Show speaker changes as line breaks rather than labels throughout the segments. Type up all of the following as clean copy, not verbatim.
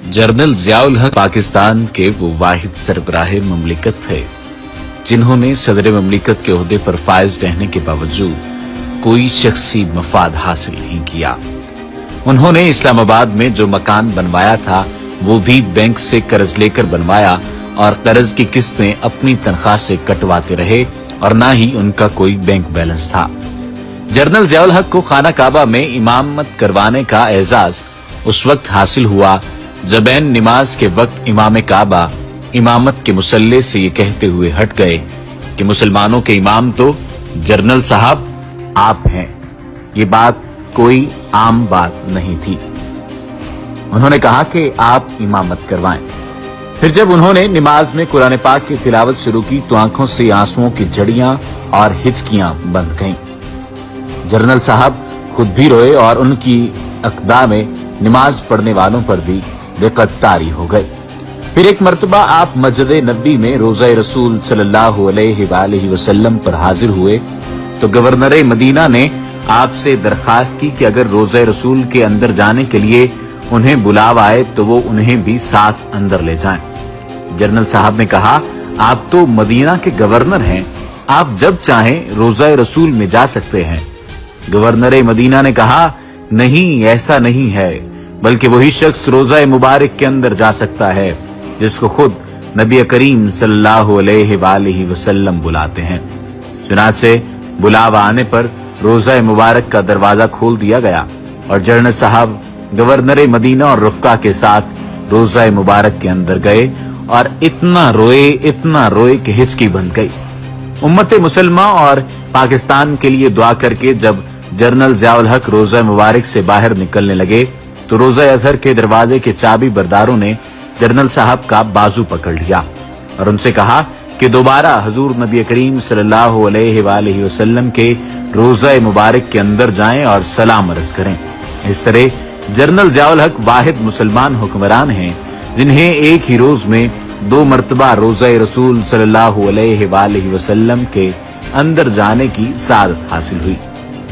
General Ziaul हक पाकिस्तान के वो वाहिद सरबराह ममलिकत थे जिन्होंने सदर ममलिकत के ओहदे पर फायज रहने के बावजूद कोई शख्सी मफाद हासिल नहीं किया। उन्होंने इस्लामाबाद में जो मकान बनवाया था वो भी बैंक से कर्ज लेकर बनवाया और कर्ज की किस्तें अपनी तनख्वाह से कटवाते रहे और ना ही उनका कोई बैंक बैलेंस था। जनरल ज़ियाउल हक को खाना काबा में इमामत करवाने का एजाज उस वक्त हासिल हुआ जब ऐन नमाज के वक्त इमाम काबा इमामत के मुसल्ले से ये कहते हुए हट गए कि मुसलमानों के इमाम तो जनरल साहब आप हैं। ये बात कोई आम बात नहीं थी। उन्होंने कहा कि आप इमामत करवाएं। फिर जब उन्होंने नमाज में कुरान पाक की तिलावत शुरू की तो आंखों से आंसुओं की जड़ियां और हिचकियां बंध गईं। जनरल साहब खुद भी रोए और उनकी अक़दा में नमाज पढ़ने वालों पर भी बेक़द्दारी हो गई। फिर एक मर्तबा आप मस्जिद नबी में रोज़ा रसूल सल्लल्लाहु अलैहि वसल्लम पर हाजिर हुए तो गवर्नर मदीना ने आपसे दरखास्त की कि अगर रोज़ा रसूल के अंदर जाने के लिए उन्हें बुलावा आए तो वो उन्हें भी साथ अंदर ले जाएं। जनरल साहब ने कहा, आप तो मदीना के गवर्नर हैं, आप जब चाहें रोज़ा रसूल में जा सकते हैं। गवर्नर मदीना ने कहा, नहीं, ऐसा नहीं है, बल्कि वही शख्स रोज़ा मुबारक के अंदर जा सकता है जिसको खुद नबी करीम सल्लल्लाहु अलैहि वसल्लम बुलाते हैं। चुनाचे बुलावा आने पर रोज़ा मुबारक का दरवाजा खोल दिया गया और जनरल साहब गवर्नर मदीना और रुफ़का के साथ रोज़ा मुबारक के अंदर गए और इतना रोए कि हिचकी बन गई। उम्मत मुसलमा और पाकिस्तान के लिए दुआ करके जब जनरल ज़ियाउल हक रोज़ा मुबारक से बाहर निकलने लगे तो रोज़ा अज़हर के दरवाजे के चाबी बरदारों ने जनरल साहब का बाजू पकड़ लिया और उनसे कहा कि दोबारा हुजूर नबी करीम सल्लल्लाहु अलैहि वसल्लम के रोज़ा मुबारक के अंदर जाएं और सलाम अर्ज़ करें। इस तरह जनरल ज़ियाउल हक वाहिद मुसलमान हुक्मरान हैं जिन्हें एक ही रोज में 2 मरतबा रोज़ा रसूल सल्लल्लाहु अलैहि वसल्लम के अंदर जाने की सादत हासिल हुई।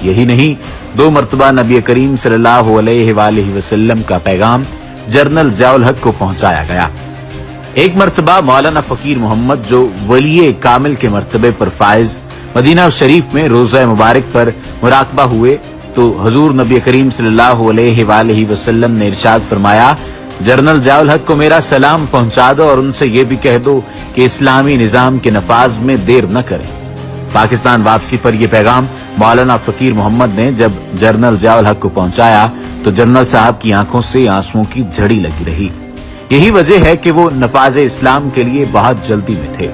यही नहीं, 2 मरतबा नबी करीम सल्लल्लाहु अलैहि वसल्लम का पैगाम जनरल ज़ियाउल हक को पहुंचाया गया। एक मरतबा मौलाना फकीर मोहम्मद जो वली कामिल के मर्तबे पर फायज मदीना शरीफ में रोज़ा मुबारक पर मुराकबा हुए तो हुजूर नबी करीम सल्लल्लाहु अलैहि वसल्लम ने इरशाद फरमाया, जनरल ज़ियाउल हक को मेरा सलाम पहुंचा दो और उनसे ये भी कह दो कि इस्लामी निजाम के नफाज में देर न करें। पाकिस्तान वापसी पर यह पैगाम मौलाना फकीर मोहम्मद ने जब जनरल ज़ियाउल हक को पहुंचाया तो जनरल साहब की आंखों से आंसुओं की झड़ी लगी रही। यही वजह है कि वो नफाज इस्लाम के लिए बहुत जल्दी में थे।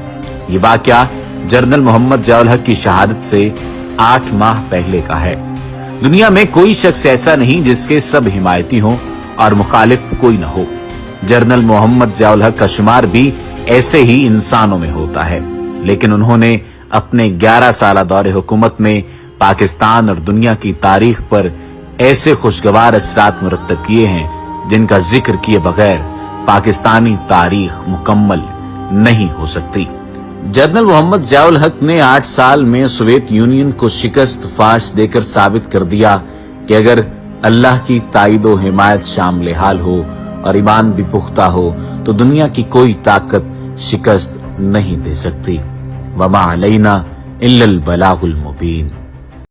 ये वाकया जनरल मोहम्मद ज़ियाउल हक की शहादत से 8 माह पहले का है। दुनिया में कोई शख्स ऐसा नहीं जिसके सब हिमायती हों और मुखालिफ कोई न हो। जनरल मोहम्मद ज़ियाउल हक का शुमार भी ऐसे ही इंसानों में होता है, लेकिन उन्होंने अपने 11 साल दौरे हुकूमत में पाकिस्तान और दुनिया की तारीख पर ऐसे खुशगवार असरात मुरत्तब किए हैं जिनका जिक्र किए बगैर पाकिस्तानी तारीख मुकम्मल नहीं हो सकती। जनरल मोहम्मद ज़ियाउल हक ने 8 साल में सोवियत यूनियन को शिकस्त फाश देकर साबित कर दिया कि अगर अल्लाह की ताईदो हिमायत शामिल हाल हो और ईमान भी पुख्ता हो तो दुनिया की कोई ताकत शिकस्त नहीं दे सकती। वमा अलैना इल्लल बलागुल मुबीन।